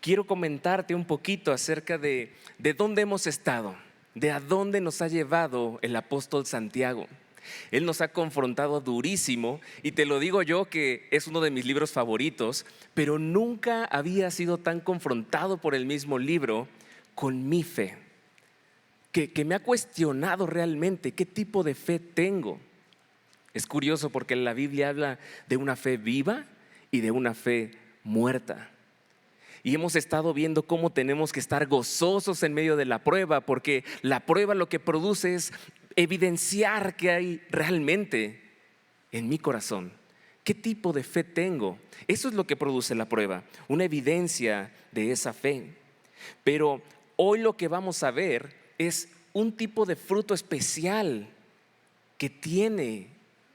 Quiero comentarte un poquito acerca de dónde hemos estado, de a dónde nos ha llevado el apóstol Santiago. Él nos ha confrontado durísimo y te lo digo yo que es uno de mis libros favoritos, pero nunca había sido tan confrontado por el mismo libro con mi fe, que me ha cuestionado realmente qué tipo de fe tengo. Es curioso porque la Biblia habla de una fe viva y de una fe muerta. Y hemos estado viendo cómo tenemos que estar gozosos en medio de la prueba, porque la prueba lo que produce es evidenciar que hay realmente en mi corazón. ¿Qué tipo de fe tengo? Eso es lo que produce la prueba, una evidencia de esa fe. Pero hoy lo que vamos a ver es un tipo de fruto especial que tiene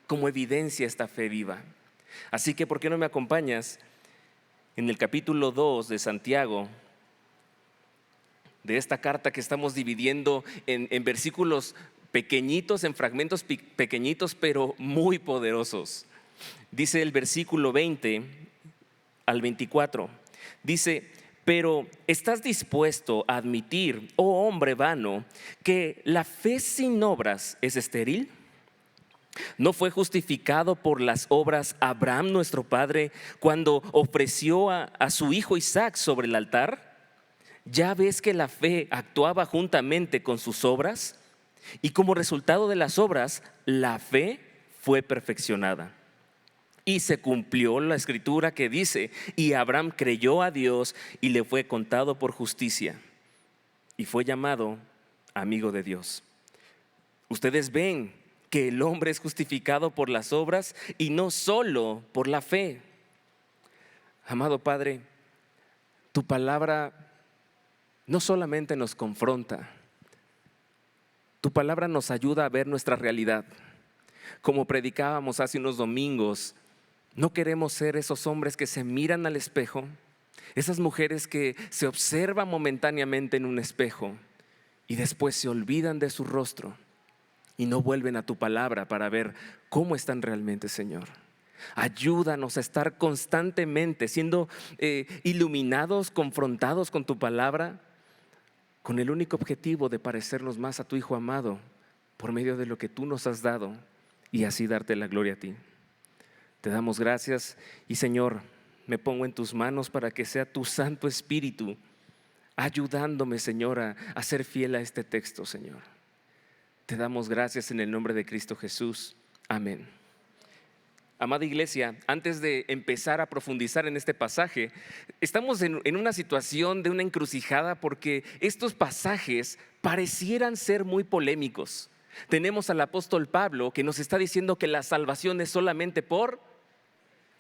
como evidencia esta fe viva. Así que, ¿por qué no me acompañas en el capítulo 2 de Santiago, de esta carta que estamos dividiendo en versículos pequeñitos, en fragmentos pequeñitos, pero muy poderosos? Dice el versículo 20 al 24, dice: pero ¿estás dispuesto a admitir, oh hombre vano, que la fe sin obras es estéril? ¿No fue justificado por las obras Abraham nuestro padre cuando ofreció a su hijo Isaac sobre el altar? ¿Ya ves que la fe actuaba juntamente con sus obras? Y como resultado de las obras, la fe fue perfeccionada. Y se cumplió la escritura que dice: y Abraham creyó a Dios y le fue contado por justicia. Y fue llamado amigo de Dios. Ustedes ven que el hombre es justificado por las obras y no solo por la fe. Amado Padre, tu palabra no solamente nos confronta, tu palabra nos ayuda a ver nuestra realidad. Como predicábamos hace unos domingos, no queremos ser esos hombres que se miran al espejo, esas mujeres que se observan momentáneamente en un espejo y después se olvidan de su rostro y no vuelven a tu palabra para ver cómo están realmente, Señor. Ayúdanos a estar constantemente siendo iluminados, confrontados con tu palabra, con el único objetivo de parecernos más a tu Hijo amado por medio de lo que tú nos has dado, y así darte la gloria a ti. Te damos gracias y, Señor, me pongo en tus manos para que sea tu Santo Espíritu ayudándome, Señor, a ser fiel a este texto, Señor. Te damos gracias en el nombre de Cristo Jesús. Amén. Amada iglesia, antes de empezar a profundizar en este pasaje, estamos en una situación de una encrucijada porque estos pasajes parecieran ser muy polémicos. Tenemos al apóstol Pablo que nos está diciendo que la salvación es solamente por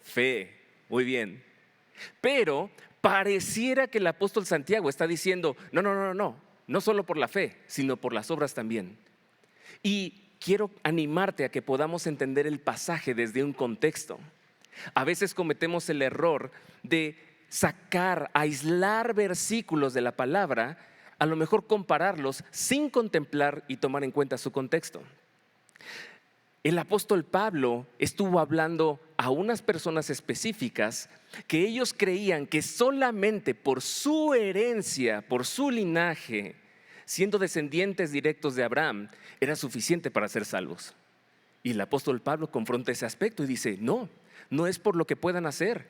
fe. Muy bien. Pero pareciera que el apóstol Santiago está diciendo: no solo por la fe, sino por las obras también. Y quiero animarte a que podamos entender el pasaje desde un contexto. A veces cometemos el error de aislar versículos de la palabra, a lo mejor compararlos sin contemplar y tomar en cuenta su contexto. El apóstol Pablo estuvo hablando a unas personas específicas que ellos creían que solamente por su herencia, por su linaje, siendo descendientes directos de Abraham, era suficiente para ser salvos. Y el apóstol Pablo confronta ese aspecto y dice: no es por lo que puedan hacer,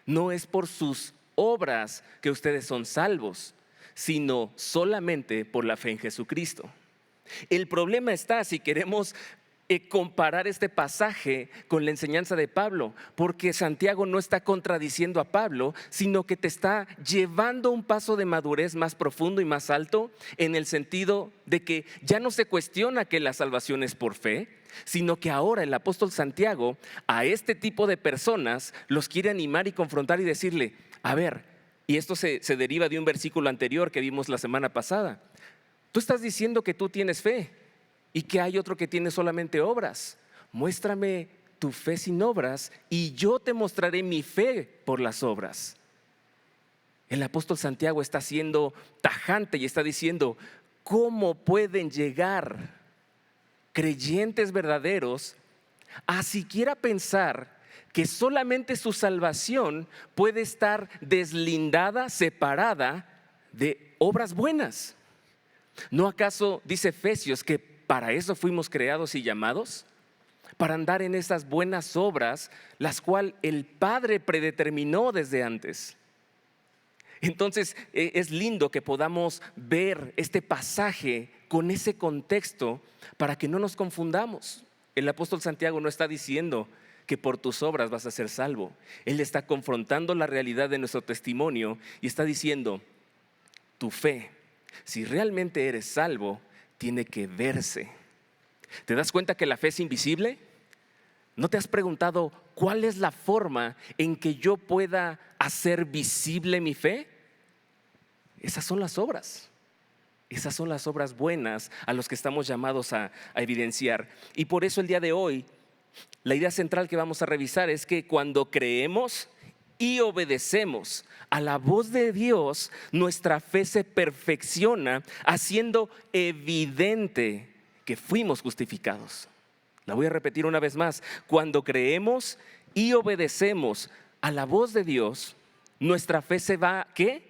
no es por sus obras que ustedes son salvos, sino solamente por la fe en Jesucristo. El problema está si queremos comparar este pasaje con la enseñanza de Pablo, porque Santiago no está contradiciendo a Pablo, sino que te está llevando un paso de madurez más profundo y más alto, en el sentido de que ya no se cuestiona que la salvación es por fe, sino que ahora el apóstol Santiago a este tipo de personas los quiere animar y confrontar y decirle: a ver, y esto se deriva de un versículo anterior que vimos la semana pasada. Tú estás diciendo que tú tienes fe y que hay otro que tiene solamente obras. Muéstrame tu fe sin obras y yo te mostraré mi fe por las obras. El apóstol Santiago está siendo tajante y está diciendo: ¿cómo pueden llegar creyentes verdaderos a siquiera pensar que solamente su salvación puede estar deslindada, separada de obras buenas. ¿No acaso dice Efesios que para eso fuimos creados y llamados? Para andar en esas buenas obras, las cuales el Padre predeterminó desde antes. Entonces es lindo que podamos ver este pasaje con ese contexto para que no nos confundamos. El apóstol Santiago no está diciendo que por tus obras vas a ser salvo. Él está confrontando la realidad de nuestro testimonio y está diciendo, tu fe, si realmente eres salvo, tiene que verse. ¿Te das cuenta que la fe es invisible? ¿No te has preguntado cuál es la forma en que yo pueda hacer visible mi fe? Esas son las obras. Esas son las obras buenas a las que estamos llamados a evidenciar. Y por eso el día de hoy, la idea central que vamos a revisar es que cuando creemos y obedecemos a la voz de Dios, nuestra fe se perfecciona, haciendo evidente que fuimos justificados. La voy a repetir una vez más. Cuando creemos y obedecemos a la voz de Dios, nuestra fe se va, ¿qué?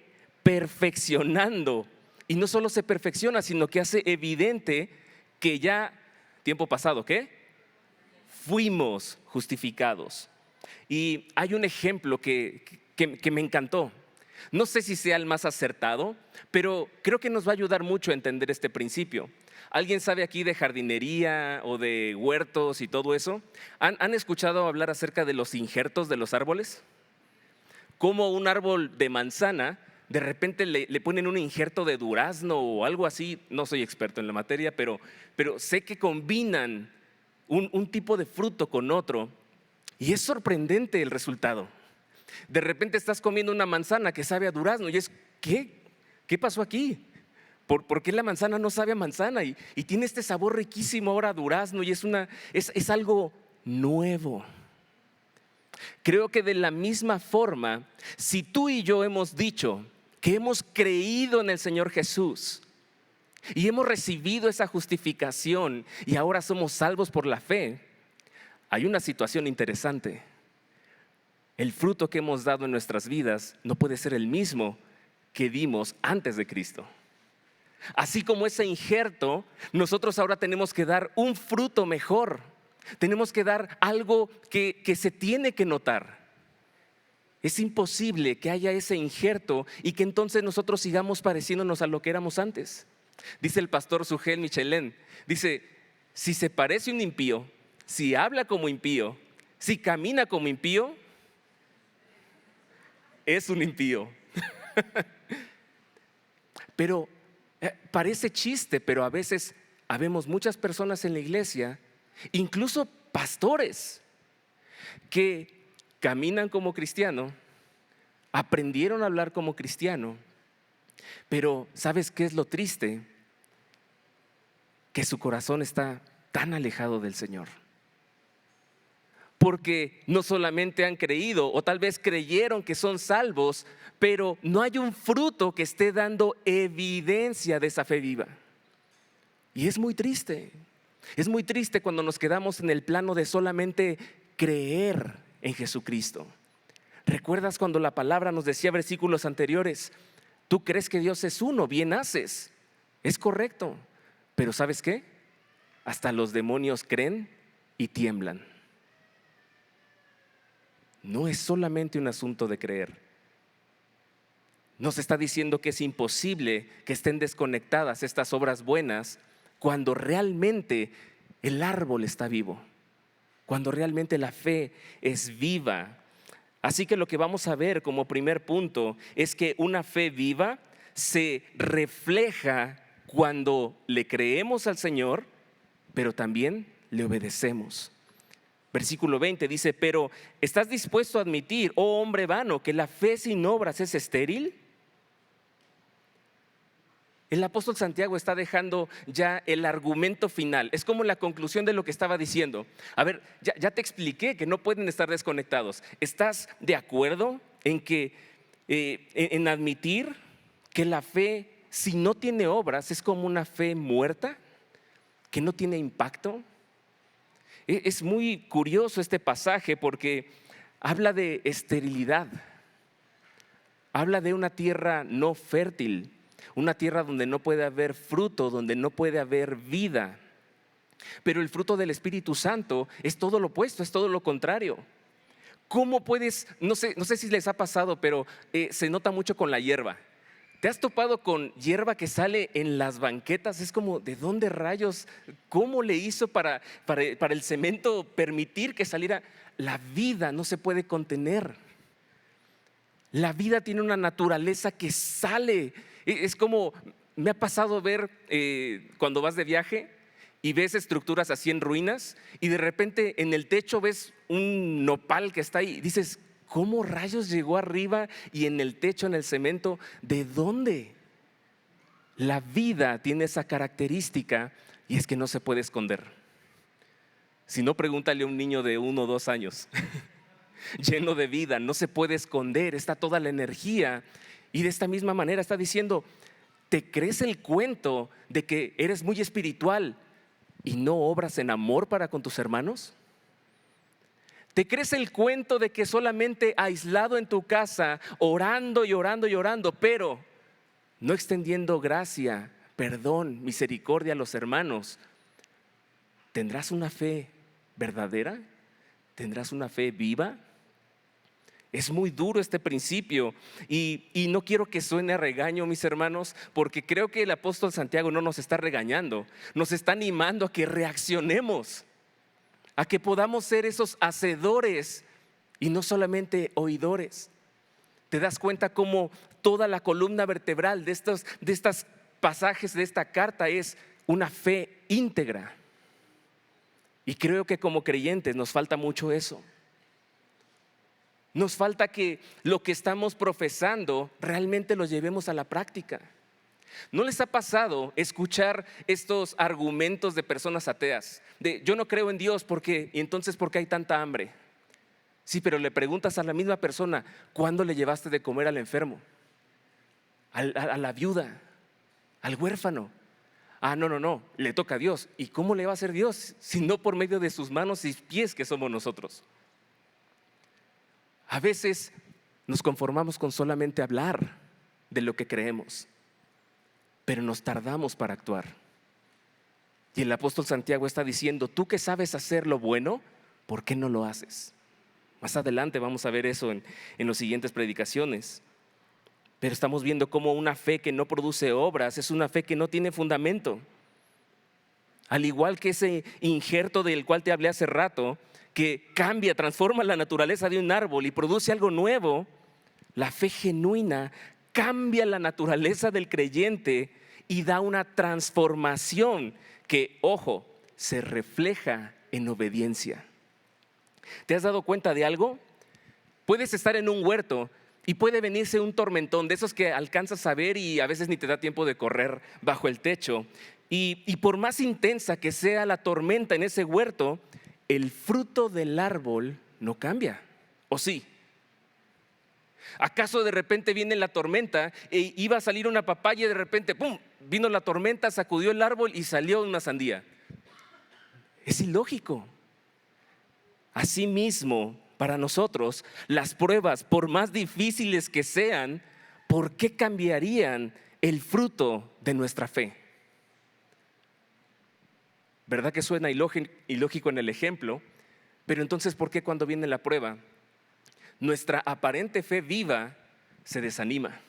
Perfeccionando. Y no solo se perfecciona, sino que hace evidente que ya, tiempo pasado, ¿qué? Fuimos justificados. Y hay un ejemplo que me encantó. No sé si sea el más acertado, pero creo que nos va a ayudar mucho a entender este principio. ¿Alguien sabe aquí de jardinería o de huertos y todo eso? ¿Han escuchado hablar acerca de los injertos de los árboles? Como un árbol de manzana, de repente le ponen un injerto de durazno o algo así. No soy experto en la materia, pero sé que combinan un tipo de fruto con otro y es sorprendente el resultado. De repente estás comiendo una manzana que sabe a durazno y es, ¿qué pasó aquí? ¿Por qué la manzana no sabe a manzana? Y tiene este sabor riquísimo ahora a durazno y es algo nuevo. Creo que de la misma forma, si tú y yo hemos dicho que hemos creído en el Señor Jesús y hemos recibido esa justificación y ahora somos salvos por la fe, hay una situación interesante. El fruto que hemos dado en nuestras vidas no puede ser el mismo que dimos antes de Cristo. Así como ese injerto, nosotros ahora tenemos que dar un fruto mejor. Tenemos que dar algo que se tiene que notar. Es imposible que haya ese injerto y que entonces nosotros sigamos pareciéndonos a lo que éramos antes. Dice el pastor Sugel Michelén, dice, si se parece un impío, si habla como impío, si camina como impío, es un impío. Pero parece chiste, pero a veces habemos muchas personas en la iglesia, incluso pastores, que caminan como cristiano, aprendieron a hablar como cristiano, pero ¿sabes qué es lo triste? Que su corazón está tan alejado del Señor. Porque no solamente han creído o tal vez creyeron que son salvos, pero no hay un fruto que esté dando evidencia de esa fe viva. Y es muy triste. Es muy triste cuando nos quedamos en el plano de solamente creer en Jesucristo. ¿Recuerdas cuando la palabra nos decía versículos anteriores? Tú crees que Dios es uno, bien haces. Es correcto. Pero ¿sabes qué? Hasta los demonios creen y tiemblan. No es solamente un asunto de creer. Nos está diciendo que es imposible que estén desconectadas estas obras buenas cuando realmente el árbol está vivo, cuando realmente la fe es viva. Así que lo que vamos a ver como primer punto es que una fe viva se refleja cuando le creemos al Señor, pero también le obedecemos. Versículo 20 dice, pero ¿estás dispuesto a admitir, oh hombre vano, que la fe sin obras es estéril? El apóstol Santiago está dejando ya el argumento final. Es como la conclusión de lo que estaba diciendo. A ver, ya te expliqué que no pueden estar desconectados. ¿Estás de acuerdo en que en admitir que la fe, si no tiene obras, es como una fe muerta, que no tiene impacto? Es muy curioso este pasaje porque habla de esterilidad, habla de una tierra no fértil, una tierra donde no puede haber fruto, donde no puede haber vida. Pero el fruto del Espíritu Santo es todo lo opuesto, es todo lo contrario. ¿Cómo puedes? No sé si les ha pasado, pero se nota mucho con la hierba. ¿Te has topado con hierba que sale en las banquetas? Es como, ¿de dónde rayos? ¿Cómo le hizo para el cemento permitir que saliera? La vida no se puede contener. La vida tiene una naturaleza que sale. Es como, me ha pasado ver cuando vas de viaje y ves estructuras así en ruinas y de repente en el techo ves un nopal que está ahí y dices, ¿cómo rayos llegó arriba y en el techo, en el cemento? ¿De dónde? La vida tiene esa característica y es que no se puede esconder. Si no, pregúntale a un niño de 1 o 2 años, lleno de vida, no se puede esconder, está toda la energía. Y de esta misma manera está diciendo, ¿te crees el cuento de que eres muy espiritual y no obras en amor para con tus hermanos? ¿Te crees el cuento de que solamente aislado en tu casa, orando y orando y orando, pero no extendiendo gracia, perdón, misericordia a los hermanos? ¿Tendrás una fe verdadera? ¿Tendrás una fe viva? Es muy duro este principio y no quiero que suene a regaño, mis hermanos, porque creo que el apóstol Santiago no nos está regañando, nos está animando a que reaccionemos, a que podamos ser esos hacedores y no solamente oidores. ¿Te das cuenta cómo toda la columna vertebral de estos pasajes de esta carta es una fe íntegra? Y creo que como creyentes nos falta mucho eso. Nos falta que lo que estamos profesando realmente lo llevemos a la práctica. ¿No les ha pasado escuchar estos argumentos de personas ateas? De yo no creo en Dios porque, y entonces ¿por qué hay tanta hambre? Sí, pero le preguntas a la misma persona, ¿cuándo le llevaste de comer al enfermo? A la viuda, al huérfano. Ah, no, le toca a Dios. ¿Y cómo le va a hacer Dios? Si no por medio de sus manos y pies que somos nosotros. A veces nos conformamos con solamente hablar de lo que creemos, pero nos tardamos para actuar. Y el apóstol Santiago está diciendo, tú que sabes hacer lo bueno, ¿por qué no lo haces? Más adelante vamos a ver eso en las siguientes predicaciones. Pero estamos viendo cómo una fe que no produce obras es una fe que no tiene fundamento. Al igual que ese injerto del cual te hablé hace rato, que cambia, transforma la naturaleza de un árbol y produce algo nuevo, la fe genuina cambia la naturaleza del creyente y da una transformación que, ojo, se refleja en obediencia. ¿Te has dado cuenta de algo? Puedes estar en un huerto y puede venirse un tormentón, de esos que alcanzas a ver y a veces ni te da tiempo de correr bajo el techo. Y por más intensa que sea la tormenta en ese huerto, el fruto del árbol no cambia, ¿o sí? ¿Acaso de repente viene la tormenta e iba a salir una papaya y de repente ¡pum!, vino la tormenta, sacudió el árbol y salió una sandía? Es ilógico. Asimismo, para nosotros, las pruebas, por más difíciles que sean, ¿por qué cambiarían el fruto de nuestra fe? ¿Verdad que suena ilógico en el ejemplo? Pero entonces, ¿por qué cuando viene la prueba, nuestra aparente fe viva se desanima?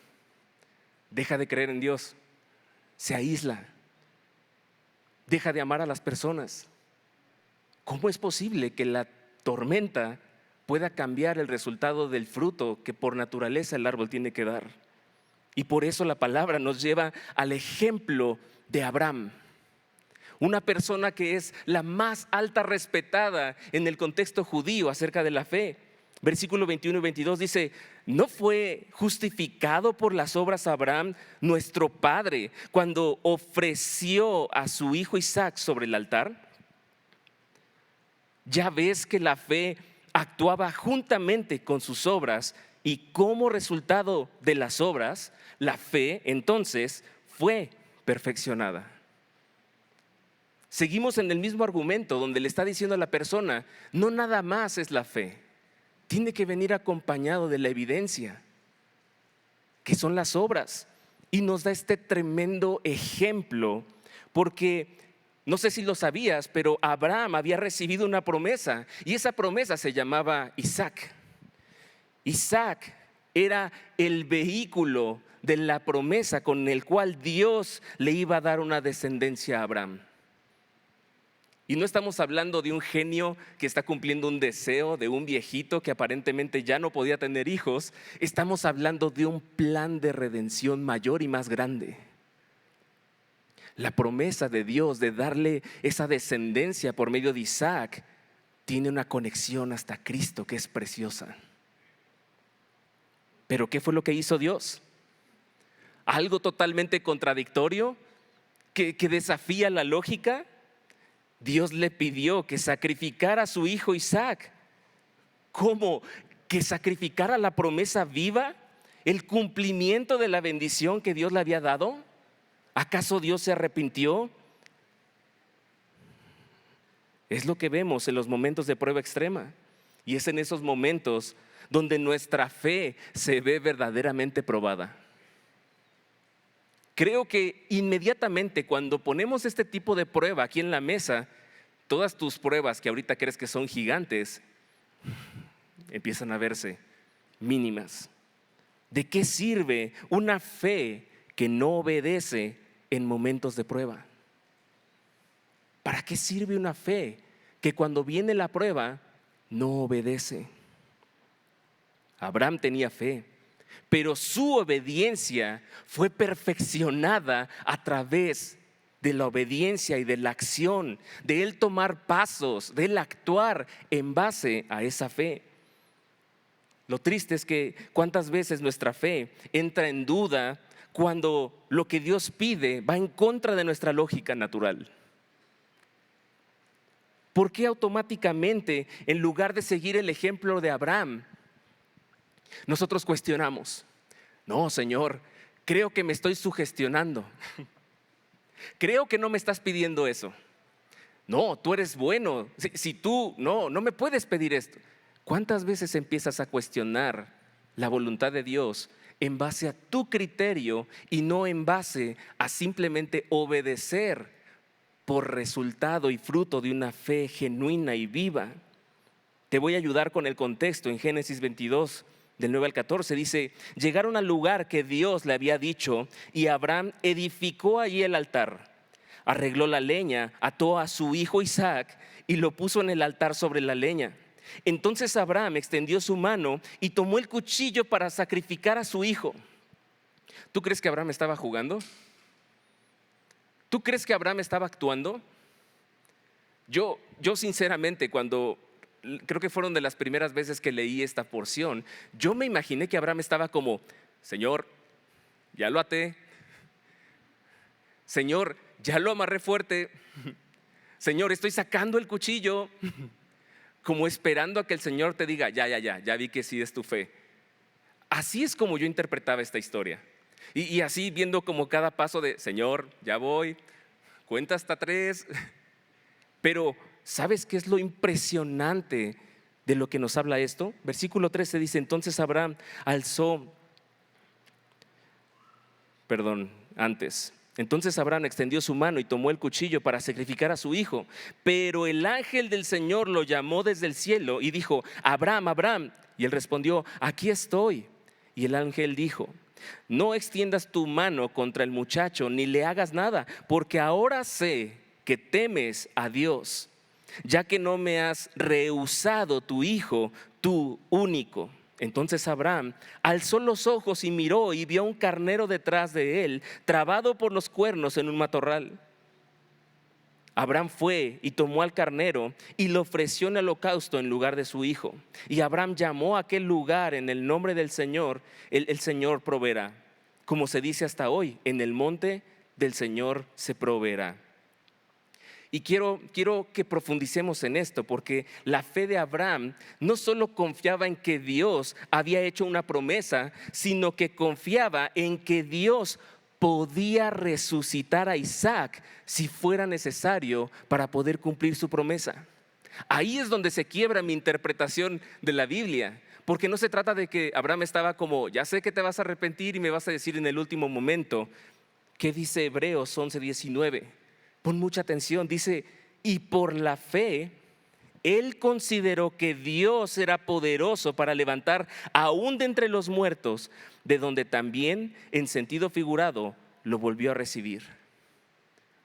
Deja de creer en Dios, se aísla, deja de amar a las personas. ¿Cómo es posible que la tormenta pueda cambiar el resultado del fruto que por naturaleza el árbol tiene que dar? Y por eso la palabra nos lleva al ejemplo de Abraham. Una persona que es la más alta respetada en el contexto judío acerca de la fe. Versículo 21 y 22 dice, ¿no fue justificado por las obras Abraham, nuestro padre, cuando ofreció a su hijo Isaac sobre el altar? Ya ves que la fe actuaba juntamente con sus obras y como resultado de las obras, la fe entonces fue perfeccionada. Seguimos en el mismo argumento donde le está diciendo a la persona, no nada más es la fe, tiene que venir acompañado de la evidencia, que son las obras. Y nos da este tremendo ejemplo, porque no sé si lo sabías, pero Abraham había recibido una promesa, y esa promesa se llamaba Isaac. Isaac era el vehículo de la promesa con el cual Dios le iba a dar una descendencia a Abraham. Y no estamos hablando de un genio que está cumpliendo un deseo, de un viejito que aparentemente ya no podía tener hijos. Estamos hablando de un plan de redención mayor y más grande. La promesa de Dios de darle esa descendencia por medio de Isaac tiene una conexión hasta Cristo que es preciosa. Pero ¿qué fue lo que hizo Dios? Algo totalmente contradictorio, que desafía la lógica. Dios le pidió que sacrificara a su hijo Isaac. ¿Cómo? ¿Que sacrificara la promesa viva? ¿El cumplimiento de la bendición que Dios le había dado? ¿Acaso Dios se arrepintió? Es lo que vemos en los momentos de prueba extrema. Y es en esos momentos donde nuestra fe se ve verdaderamente probada. Creo que inmediatamente cuando ponemos este tipo de prueba aquí en la mesa, todas tus pruebas que ahorita crees que son gigantes, empiezan a verse mínimas. ¿De qué sirve una fe que no obedece en momentos de prueba? ¿Para qué sirve una fe que cuando viene la prueba no obedece? Abraham tenía fe, pero su obediencia fue perfeccionada a través de la obediencia y de la acción, de él tomar pasos, de él actuar en base a esa fe. Lo triste es que cuántas veces nuestra fe entra en duda cuando lo que Dios pide va en contra de nuestra lógica natural. ¿Por qué automáticamente, en lugar de seguir el ejemplo de Abraham, nosotros cuestionamos? No, Señor, creo que me estoy sugestionando. Creo que no me estás pidiendo eso. No, tú eres bueno. Si tú, no me puedes pedir esto. ¿Cuántas veces empiezas a cuestionar la voluntad de Dios en base a tu criterio y no en base a simplemente obedecer por resultado y fruto de una fe genuina y viva? Te voy a ayudar con el contexto. En Génesis 22, del 9 al 14, dice: llegaron al lugar que Dios le había dicho y Abraham edificó allí el altar. Arregló la leña, ató a su hijo Isaac y lo puso en el altar sobre la leña. Entonces Abraham extendió su mano y tomó el cuchillo para sacrificar a su hijo. ¿Tú crees que Abraham estaba jugando? ¿Tú crees que Abraham estaba actuando? Yo sinceramente, cuando creo que fueron de las primeras veces que leí esta porción, yo me imaginé que Abraham estaba como: Señor, ya lo até. Señor, ya lo amarré fuerte. Señor, estoy sacando el cuchillo. Como esperando a que el Señor te diga: ya vi que sí es tu fe. Así es como yo interpretaba esta historia. Y así viendo como cada paso de: Señor, ya voy, cuenta hasta 3. Pero ¿sabes qué es lo impresionante de lo que nos habla esto? Versículo 13 dice: entonces Abraham Entonces Abraham extendió su mano y tomó el cuchillo para sacrificar a su hijo. Pero el ángel del Señor lo llamó desde el cielo y dijo: Abraham, Abraham. Y él respondió: aquí estoy. Y el ángel dijo: no extiendas tu mano contra el muchacho ni le hagas nada, porque ahora sé que temes a Dios, ya que no me has rehusado tu hijo, tu único. Entonces Abraham alzó los ojos y miró y vio un carnero detrás de él, trabado por los cuernos en un matorral. Abraham fue y tomó al carnero y lo ofreció en holocausto en lugar de su hijo. Y Abraham llamó a aquel lugar en el nombre del Señor: el Señor proveerá. Como se dice hasta hoy: en el monte del Señor se proveerá. Y quiero que profundicemos en esto, porque la fe de Abraham no solo confiaba en que Dios había hecho una promesa, sino que confiaba en que Dios podía resucitar a Isaac si fuera necesario para poder cumplir su promesa. Ahí es donde se quiebra mi interpretación de la Biblia, porque no se trata de que Abraham estaba como, ya sé que te vas a arrepentir y me vas a decir en el último momento. ¿Qué dice Hebreos 11:19? Pon mucha atención, dice, y por la fe él consideró que Dios era poderoso para levantar aún de entre los muertos, de donde también en sentido figurado lo volvió a recibir.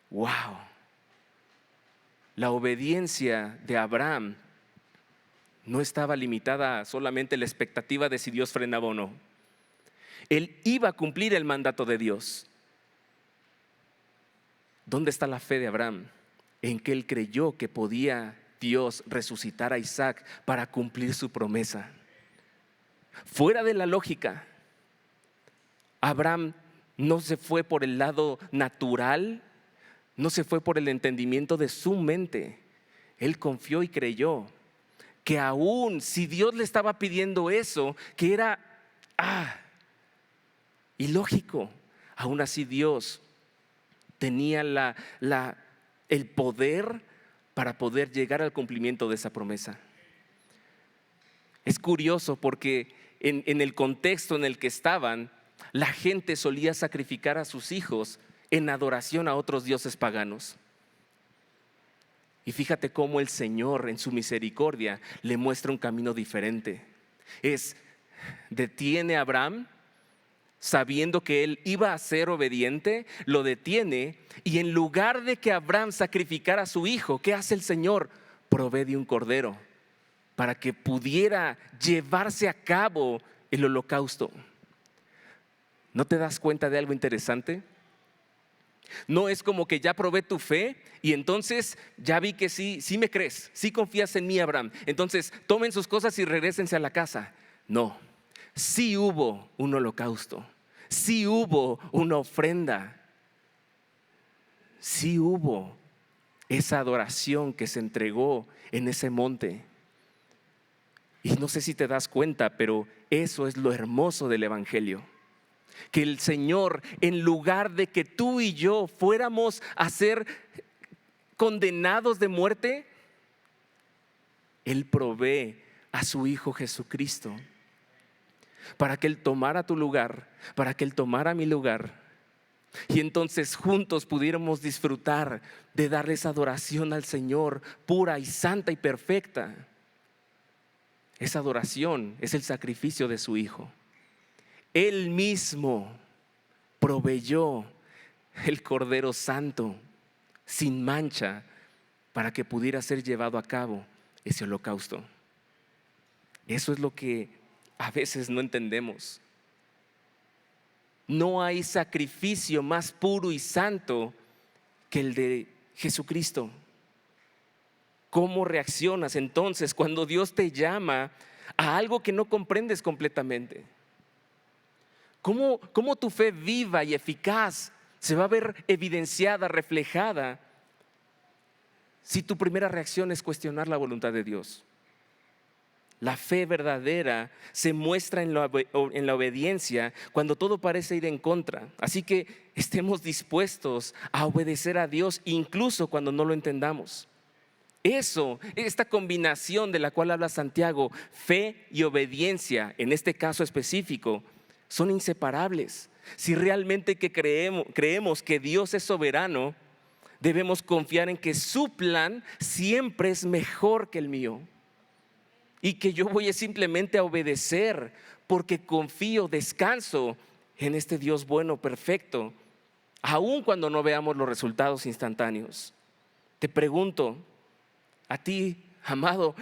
¡Wow! La obediencia de Abraham no estaba limitada solamente a la expectativa de si Dios frenaba o no. Él iba a cumplir el mandato de Dios. ¿Dónde está la fe de Abraham? En que él creyó que podía Dios resucitar a Isaac para cumplir su promesa. Fuera de la lógica, Abraham no se fue por el lado natural, no se fue por el entendimiento de su mente. Él confió y creyó que aún si Dios le estaba pidiendo eso, que era ilógico, aún así Dios tenía el poder para poder llegar al cumplimiento de esa promesa. Es curioso porque en el contexto en el que estaban, la gente solía sacrificar a sus hijos en adoración a otros dioses paganos. Y fíjate cómo el Señor en su misericordia le muestra un camino diferente. Detiene a Abraham, sabiendo que él iba a ser obediente, lo detiene, y en lugar de que Abraham sacrificara a su hijo, ¿qué hace el Señor? Provee de un cordero para que pudiera llevarse a cabo el holocausto. ¿No te das cuenta de algo interesante? No es como que ya probé tu fe y entonces ya vi que sí me crees, sí confías en mí, Abraham. Entonces tomen sus cosas y regrésense a la casa. No, sí hubo un holocausto, sí hubo una ofrenda, sí hubo esa adoración que se entregó en ese monte. Y no sé si te das cuenta, pero eso es lo hermoso del Evangelio. Que el Señor, en lugar de que tú y yo fuéramos a ser condenados de muerte, Él provee a su Hijo Jesucristo para que Él tomara tu lugar, para que Él tomara mi lugar, y entonces juntos pudiéramos disfrutar de darles adoración al Señor pura y santa y perfecta. Esa adoración es el sacrificio de su Hijo. Él mismo proveyó el Cordero Santo sin mancha para que pudiera ser llevado a cabo ese holocausto. Eso es lo que a veces no entendemos. No hay sacrificio más puro y santo que el de Jesucristo. ¿Cómo reaccionas entonces cuando Dios te llama a algo que no comprendes completamente? ¿Cómo tu fe viva y eficaz se va a ver evidenciada, reflejada, si tu primera reacción es cuestionar la voluntad de Dios? La fe verdadera se muestra en la obediencia cuando todo parece ir en contra. Así que estemos dispuestos a obedecer a Dios incluso cuando no lo entendamos. Esta combinación de la cual habla Santiago, fe y obediencia, en este caso específico, son inseparables. Si realmente que creemos que Dios es soberano, debemos confiar en que su plan siempre es mejor que el mío. Y que yo voy simplemente a obedecer porque confío, descanso en este Dios bueno, perfecto, aun cuando no veamos los resultados instantáneos. Te pregunto, a ti, amado,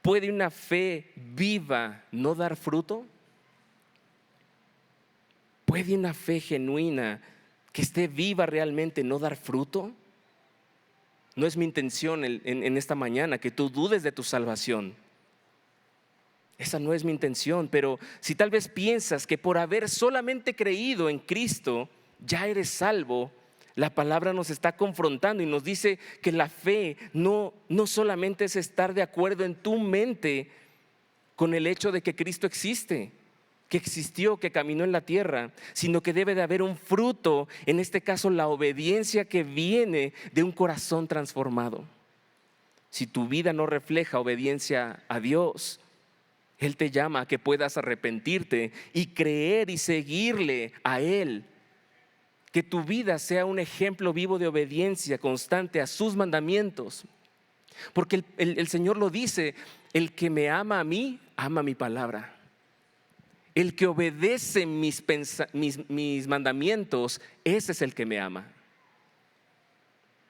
¿puede una fe viva no dar fruto? ¿Puede una fe genuina que esté viva realmente no dar fruto? No es mi intención en esta mañana que tú dudes de tu salvación. Esa no es mi intención, pero si tal vez piensas que por haber solamente creído en Cristo ya eres salvo, la palabra nos está confrontando y nos dice que la fe no solamente es estar de acuerdo en tu mente con el hecho de que Cristo existe, que existió, que caminó en la tierra, sino que debe de haber un fruto, en este caso la obediencia que viene de un corazón transformado. si tu vida no refleja obediencia a Dios, Él te llama a que puedas arrepentirte y creer y seguirle a Él. Que tu vida sea un ejemplo vivo de obediencia constante a sus mandamientos. Porque el Señor lo dice: el que me ama a mí, ama mi palabra. El que obedece mis mandamientos, ese es el que me ama.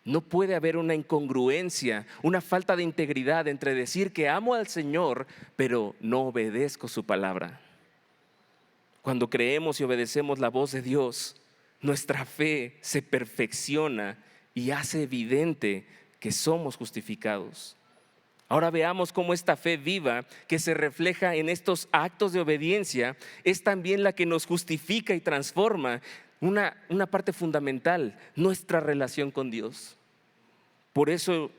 No puede haber una incongruencia, una falta de integridad entre decir que amo al Señor, pero no obedezco su palabra. Cuando creemos y obedecemos la voz de Dios, nuestra fe se perfecciona y hace evidente que somos justificados. Ahora veamos cómo esta fe viva que se refleja en estos actos de obediencia es también la que nos justifica y transforma una parte fundamental, nuestra relación con Dios. Por eso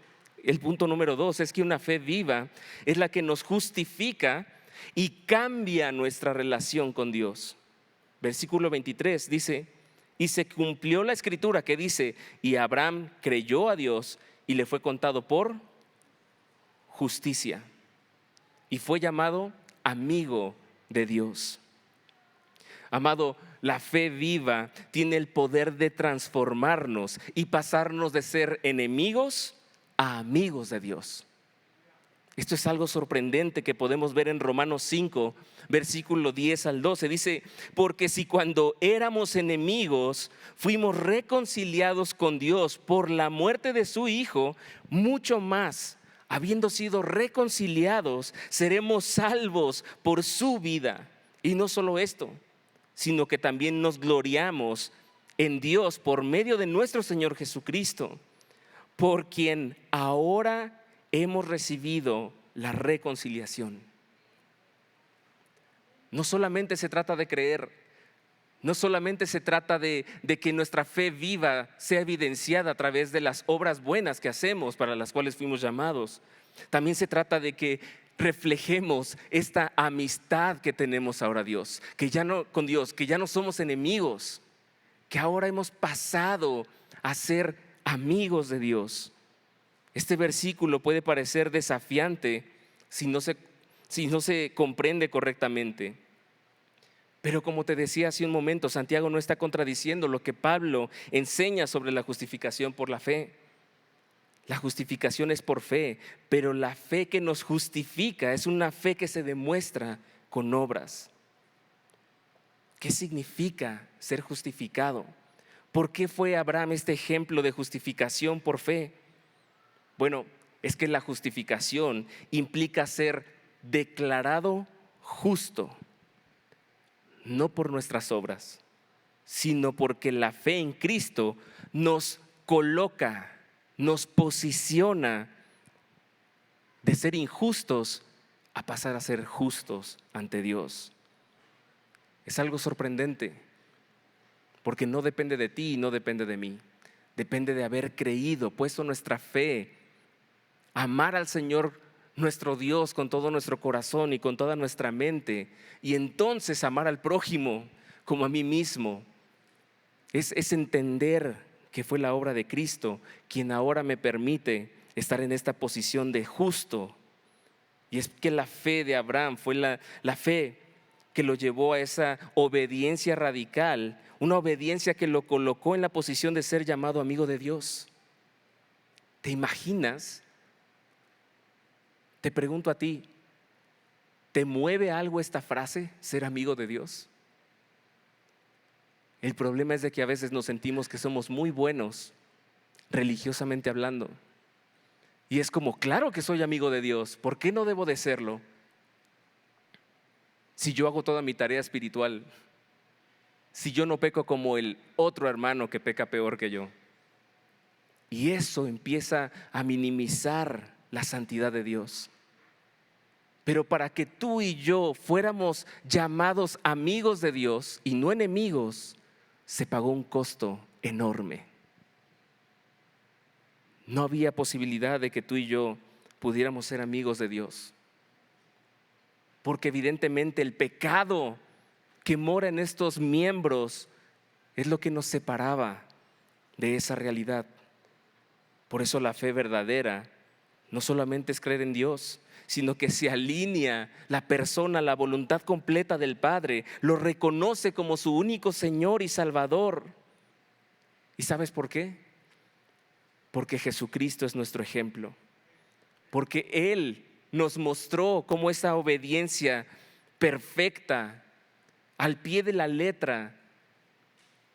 el punto número 2 es que una fe viva es la que nos justifica y cambia nuestra relación con Dios. Versículo 23 dice: y se cumplió la escritura que dice: y Abraham creyó a Dios y le fue contado por justicia, y fue llamado amigo de Dios. Amado, la fe viva tiene el poder de transformarnos y pasarnos de ser enemigos a amigos de Dios. Esto es algo sorprendente que podemos ver en Romanos 5, versículo 10 al 12. Dice: porque si cuando éramos enemigos fuimos reconciliados con Dios por la muerte de su Hijo, mucho más, habiendo sido reconciliados, seremos salvos por su vida. Y no solo esto, sino que también nos gloriamos en Dios por medio de nuestro Señor Jesucristo, por quien ahora hemos recibido la reconciliación. No solamente se trata de creer, no solamente se trata de que nuestra fe viva sea evidenciada a través de las obras buenas que hacemos, para las cuales fuimos llamados. También se trata de que reflejemos esta amistad que tenemos ahora con Dios, que ya no somos enemigos, que ahora hemos pasado a ser amigos de Dios. Este versículo puede parecer desafiante si no se comprende correctamente. Pero como te decía hace un momento, Santiago no está contradiciendo lo que Pablo enseña sobre la justificación por la fe. La justificación es por fe, pero la fe que nos justifica es una fe que se demuestra con obras. ¿Qué significa ser justificado? ¿Por qué fue Abraham este ejemplo de justificación por fe? Bueno, es que la justificación implica ser declarado justo, no por nuestras obras, sino porque la fe en Cristo nos coloca, nos posiciona de ser injustos a pasar a ser justos ante Dios. Es algo sorprendente, porque no depende de ti y no depende de mí. Depende de haber creído, puesto nuestra fe, amar al Señor nuestro Dios con todo nuestro corazón y con toda nuestra mente, y entonces amar al prójimo como a mí mismo. Es entender que fue la obra de Cristo quien ahora me permite estar en esta posición de justo. Y es que la fe de Abraham fue la fe que lo llevó a esa obediencia radical, una obediencia que lo colocó en la posición de ser llamado amigo de Dios. ¿Te imaginas? Te pregunto a ti, ¿te mueve algo esta frase, ser amigo de Dios? El problema es de que a veces nos sentimos que somos muy buenos, religiosamente hablando. Y es como, claro que soy amigo de Dios, ¿por qué no debo de serlo? Si yo hago toda mi tarea espiritual, si yo no peco como el otro hermano que peca peor que yo. Y eso empieza a minimizar la santidad de Dios. Pero para que tú y yo fuéramos llamados amigos de Dios y no enemigos, se pagó un costo enorme. No había posibilidad de que tú y yo pudiéramos ser amigos de Dios, porque evidentemente el pecado que mora en estos miembros es lo que nos separaba de esa realidad. Por eso la fe verdadera no solamente es creer en Dios, sino que se alinea la persona a la voluntad completa del Padre, lo reconoce como su único Señor y Salvador. ¿Y sabes por qué? Porque Jesucristo es nuestro ejemplo, porque Él nos mostró cómo esa obediencia perfecta, al pie de la letra,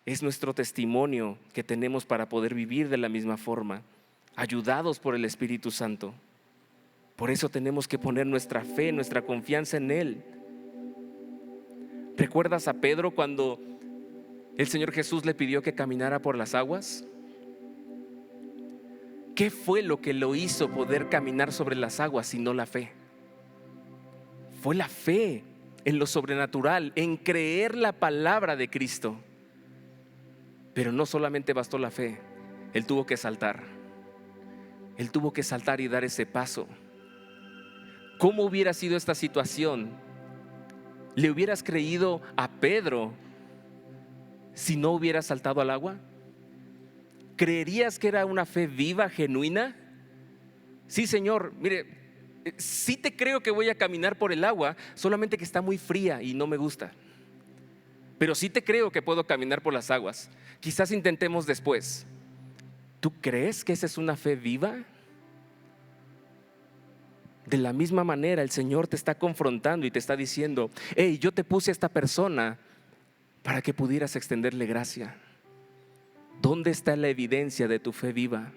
es nuestro testimonio que tenemos para poder vivir de la misma forma, ayudados por el Espíritu Santo. Por eso tenemos que poner nuestra fe, nuestra confianza en Él. ¿Recuerdas a Pedro cuando el Señor Jesús le pidió que caminara por las aguas? ¿Qué fue lo que lo hizo poder caminar sobre las aguas sino la fe? Fue la fe en lo sobrenatural, en creer la palabra de Cristo. Pero no solamente bastó la fe, Él tuvo que saltar. Él tuvo que saltar y dar ese paso. ¿Cómo hubiera sido esta situación? ¿Le hubieras creído a Pedro si no hubiera saltado al agua? ¿Creerías que era una fe viva, genuina? Sí, Señor, mire, sí te creo que voy a caminar por el agua, solamente que está muy fría y no me gusta. Pero sí te creo que puedo caminar por las aguas. Quizás intentemos después. ¿Tú crees que esa es una fe viva? De la misma manera, el Señor te está confrontando y te está diciendo: hey, yo te puse a esta persona para que pudieras extenderle gracia. ¿Dónde está la evidencia de tu fe viva?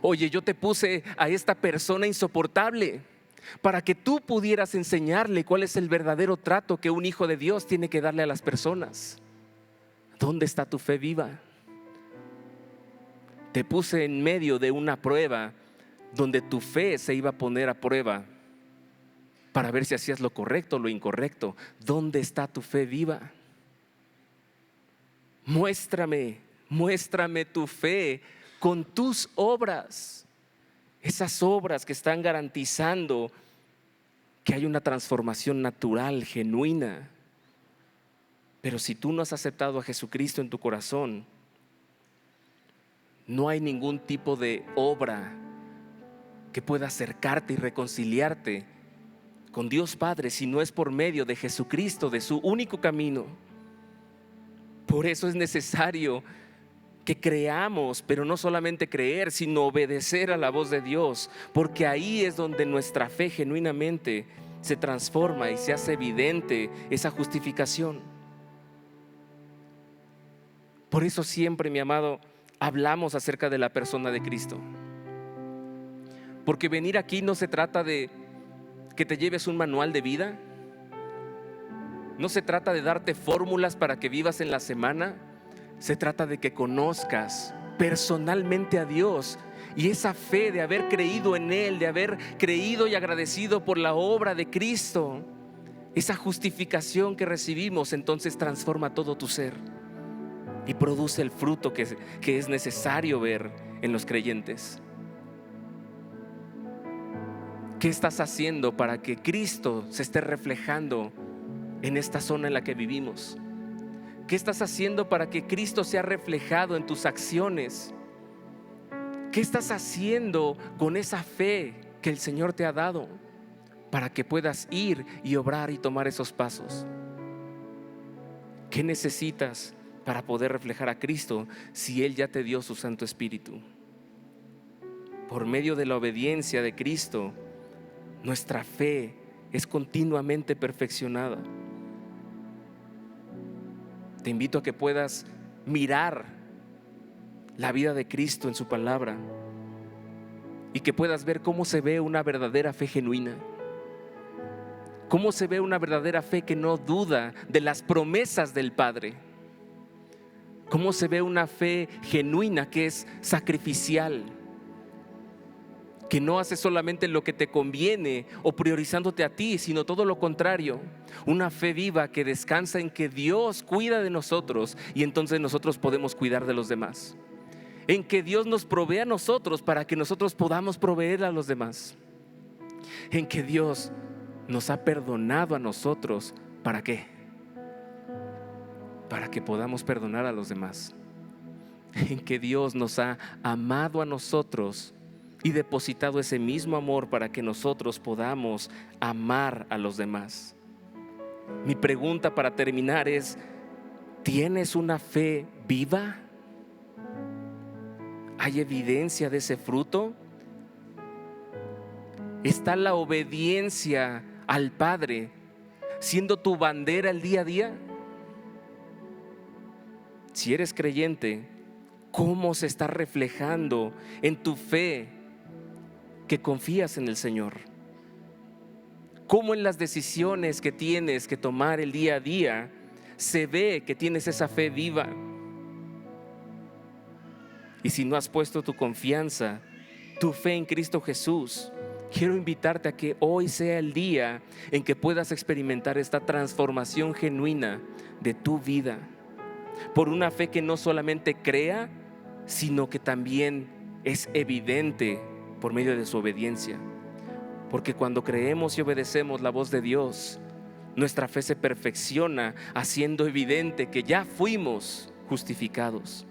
Oye, yo te puse a esta persona insoportable para que tú pudieras enseñarle cuál es el verdadero trato que un hijo de Dios tiene que darle a las personas. ¿Dónde está tu fe viva? Te puse en medio de una prueba donde tu fe se iba a poner a prueba para ver si hacías lo correcto o lo incorrecto. ¿Dónde está tu fe viva? Muéstrame tu fe con tus obras, esas obras que están garantizando que hay una transformación natural, genuina. Pero si tú no has aceptado a Jesucristo en tu corazón, no hay ningún tipo de obra que pueda acercarte y reconciliarte con Dios Padre si no es por medio de Jesucristo, de su único camino. Por eso es necesario que creamos, pero no solamente creer, sino obedecer a la voz de Dios, porque ahí es donde nuestra fe genuinamente se transforma y se hace evidente esa justificación. Por eso siempre, mi amado, hablamos acerca de la persona de Cristo. Porque venir aquí no se trata de que te lleves un manual de vida. No se trata de darte fórmulas para que vivas en la semana. Se trata de que conozcas personalmente a Dios y esa fe de haber creído en Él, de haber creído y agradecido por la obra de Cristo. Esa justificación que recibimos entonces transforma todo tu ser y produce el fruto que es necesario ver en los creyentes. ¿Qué estás haciendo para que Cristo se esté reflejando en esta zona en la que vivimos? ¿Qué estás haciendo para que Cristo sea reflejado en tus acciones? ¿Qué estás haciendo con esa fe que el Señor te ha dado para que puedas ir y obrar y tomar esos pasos? ¿Qué necesitas para poder reflejar a Cristo si Él ya te dio su Santo Espíritu? Por medio de la obediencia de Cristo, nuestra fe es continuamente perfeccionada. Te invito a que puedas mirar la vida de Cristo en su palabra y que puedas ver cómo se ve una verdadera fe genuina, cómo se ve una verdadera fe que no duda de las promesas del Padre, cómo se ve una fe genuina que es sacrificial, que no hace solamente lo que te conviene o priorizándote a ti, sino todo lo contrario. Una fe viva que descansa en que Dios cuida de nosotros y entonces nosotros podemos cuidar de los demás. En que Dios nos provee a nosotros para que nosotros podamos proveer a los demás. En que Dios nos ha perdonado a nosotros. ¿Para qué? Para que podamos perdonar a los demás. En que Dios nos ha amado a nosotros y depositado ese mismo amor para que nosotros podamos amar a los demás. Mi pregunta para terminar es: ¿tienes una fe viva? ¿Hay evidencia de ese fruto? ¿Está la obediencia al Padre siendo tu bandera el día a día? Si eres creyente, ¿cómo se está reflejando en tu fe que confías en el Señor? ¿Cómo en las decisiones que tienes que tomar el día a día se ve que tienes esa fe viva? Y si no has puesto tu confianza, tu fe en Cristo Jesús, quiero invitarte a que hoy sea el día en que puedas experimentar esta transformación genuina de tu vida, por una fe que no solamente crea, sino que también es evidente por medio de su obediencia. Porque cuando creemos y obedecemos la voz de Dios, nuestra fe se perfecciona, haciendo evidente que ya fuimos justificados.